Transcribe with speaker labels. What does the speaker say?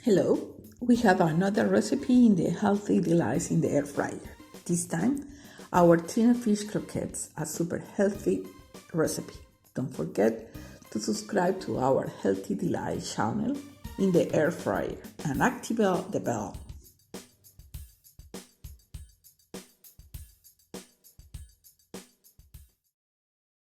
Speaker 1: Hello, we have another recipe in the Healthy Delights in the Air Fryer. This time, our tuna fish croquettes, a super healthy recipe. Don't forget to subscribe to our Healthy Delights channel in the Air Fryer and activate the bell